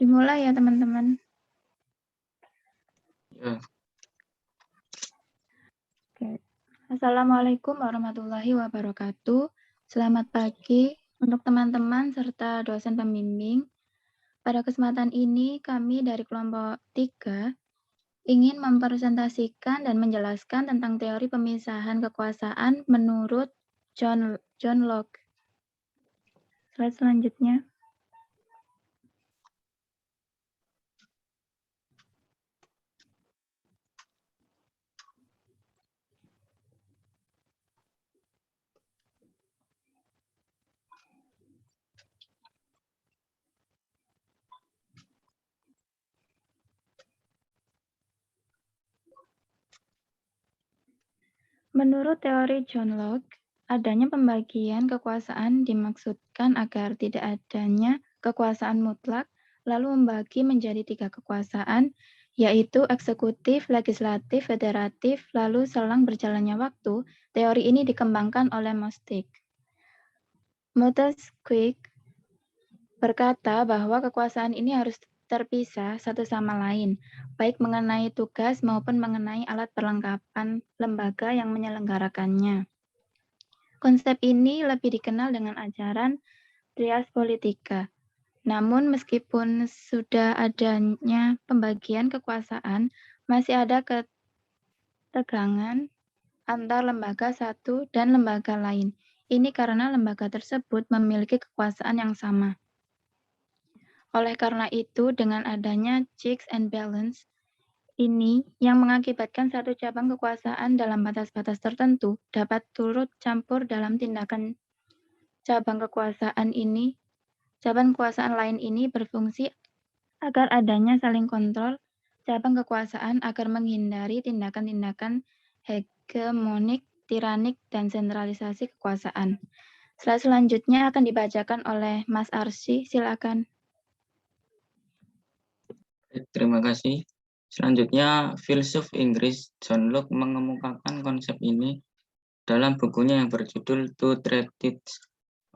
Dimulai ya teman-teman. Ya. Oke. Assalamualaikum warahmatullahi wabarakatuh. Selamat pagi untuk teman-teman serta dosen pembimbing. Pada kesempatan ini kami dari kelompok 3 ingin mempresentasikan dan menjelaskan tentang teori pemisahan kekuasaan menurut John Locke. Slide selanjutnya. Menurut teori John Locke, adanya pembagian kekuasaan dimaksudkan agar tidak adanya kekuasaan mutlak, lalu membagi menjadi 3 kekuasaan, yaitu eksekutif, legislatif, federatif, lalu selang berjalannya waktu. Teori ini dikembangkan oleh Montesquieu berkata bahwa kekuasaan ini harus terpisah satu sama lain, baik mengenai tugas maupun mengenai alat perlengkapan lembaga yang menyelenggarakannya. Konsep ini lebih dikenal dengan ajaran trias politika. Namun meskipun sudah adanya pembagian kekuasaan, masih ada ketegangan antar lembaga satu dan lembaga lain. Ini karena lembaga tersebut memiliki kekuasaan yang sama. Oleh karena itu, dengan adanya checks and balance ini yang mengakibatkan satu cabang kekuasaan dalam batas-batas tertentu dapat turut campur dalam tindakan cabang kekuasaan lain ini berfungsi agar adanya saling kontrol cabang kekuasaan agar menghindari tindakan-tindakan hegemonik, tiranik, dan sentralisasi kekuasaan. Slide selanjutnya akan dibacakan oleh Mas Arsy, silakan. Terima kasih. Selanjutnya, filsuf Inggris John Locke mengemukakan konsep ini dalam bukunya yang berjudul Two Treatises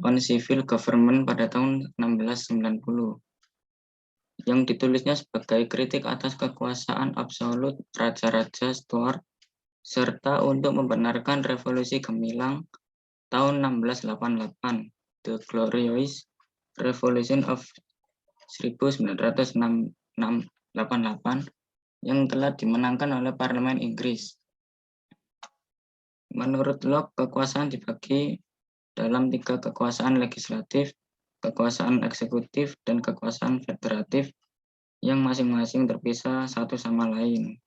on Civil Government pada tahun 1690, yang ditulisnya sebagai kritik atas kekuasaan absolut raja-raja Stuart, serta untuk membenarkan revolusi gemilang tahun 1688, The Glorious Revolution of 1988, yang telah dimenangkan oleh Parlemen Inggris. Menurut Locke, kekuasaan dibagi dalam 3 kekuasaan legislatif, kekuasaan eksekutif, dan kekuasaan federatif yang masing-masing terpisah satu sama lain.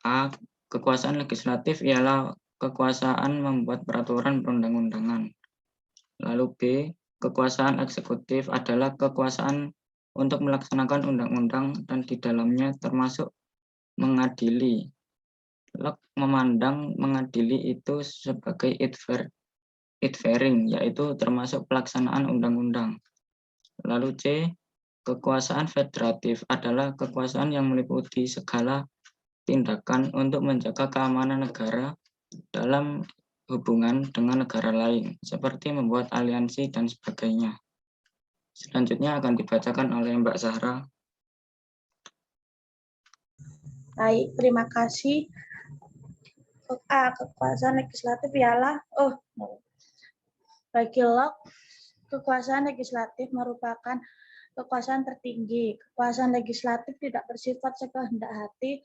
A. Kekuasaan legislatif ialah kekuasaan membuat peraturan perundang-undangan. Lalu B. Kekuasaan eksekutif adalah kekuasaan untuk melaksanakan undang-undang dan di dalamnya termasuk mengadili. Locke memandang mengadili itu sebagai it-varying, yaitu termasuk pelaksanaan undang-undang. Lalu C. Kekuasaan federatif adalah kekuasaan yang meliputi segala tindakan untuk menjaga keamanan negara dalam hubungan dengan negara lain, seperti membuat aliansi dan sebagainya. Selanjutnya akan dibacakan oleh Mbak Zahra. Baik, terima kasih. Kekuasaan legislatif ialah, bagi Locke, kekuasaan legislatif merupakan kekuasaan tertinggi. Kekuasaan legislatif tidak bersifat sekehendak hati,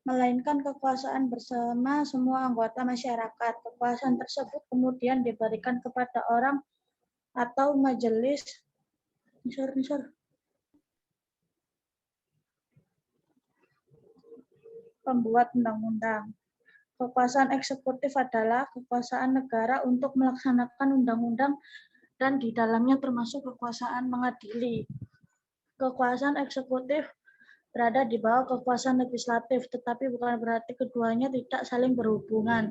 melainkan kekuasaan bersama semua anggota masyarakat. Kekuasaan tersebut kemudian diberikan kepada orang atau majelis pembuat undang-undang. Kekuasaan eksekutif adalah kekuasaan negara untuk melaksanakan undang-undang dan di dalamnya termasuk kekuasaan mengadili. Kekuasaan eksekutif berada di bawah kekuasaan legislatif, tetapi bukan berarti keduanya tidak saling berhubungan.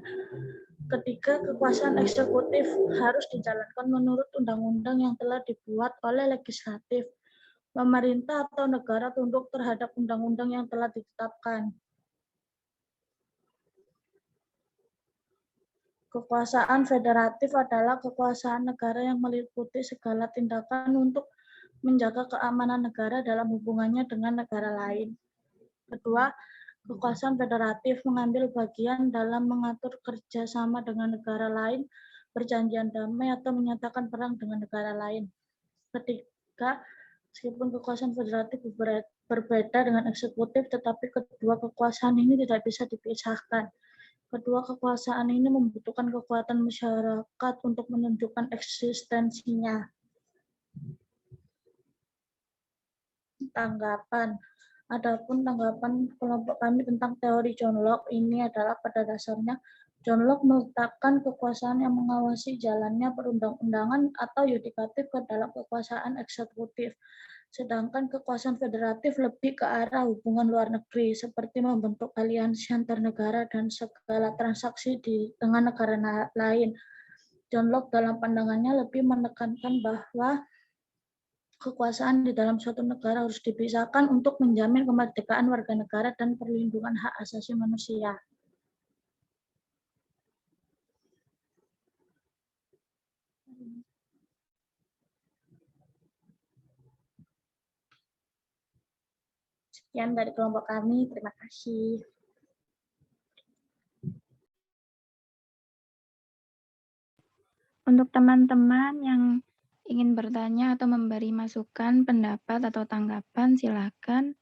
Ketiga, kekuasaan eksekutif harus dijalankan menurut undang-undang yang telah dibuat oleh legislatif. Pemerintah atau negara tunduk terhadap undang-undang yang telah ditetapkan. Kekuasaan federatif adalah kekuasaan negara yang meliputi segala tindakan untuk menjaga keamanan negara dalam hubungannya dengan negara lain. Kedua, kekuasaan federatif mengambil bagian dalam mengatur kerjasama dengan negara lain, perjanjian damai, atau menyatakan perang dengan negara lain. Ketiga, meskipun kekuasaan federatif berbeda dengan eksekutif, tetapi kedua kekuasaan ini tidak bisa dipisahkan. Kedua kekuasaan ini membutuhkan kekuatan masyarakat untuk menunjukkan eksistensinya. Tanggapan. Adapun tanggapan kelompok kami tentang teori John Locke ini adalah pada dasarnya John Locke meletakkan kekuasaan yang mengawasi jalannya perundang-undangan atau yudikatif ke dalam kekuasaan eksekutif. Sedangkan kekuasaan federatif lebih ke arah hubungan luar negeri, seperti membentuk aliansi antar negara dan segala transaksi dengan negara lain. John Locke dalam pandangannya lebih menekankan bahwa kekuasaan di dalam suatu negara harus dipisahkan untuk menjamin kemerdekaan warga negara dan perlindungan hak asasi manusia. Sekian dari kelompok kami, terima kasih. Untuk teman-teman yang ingin bertanya atau memberi masukan, pendapat, atau tanggapan, silakan.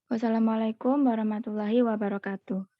Wassalamualaikum warahmatullahi wabarakatuh.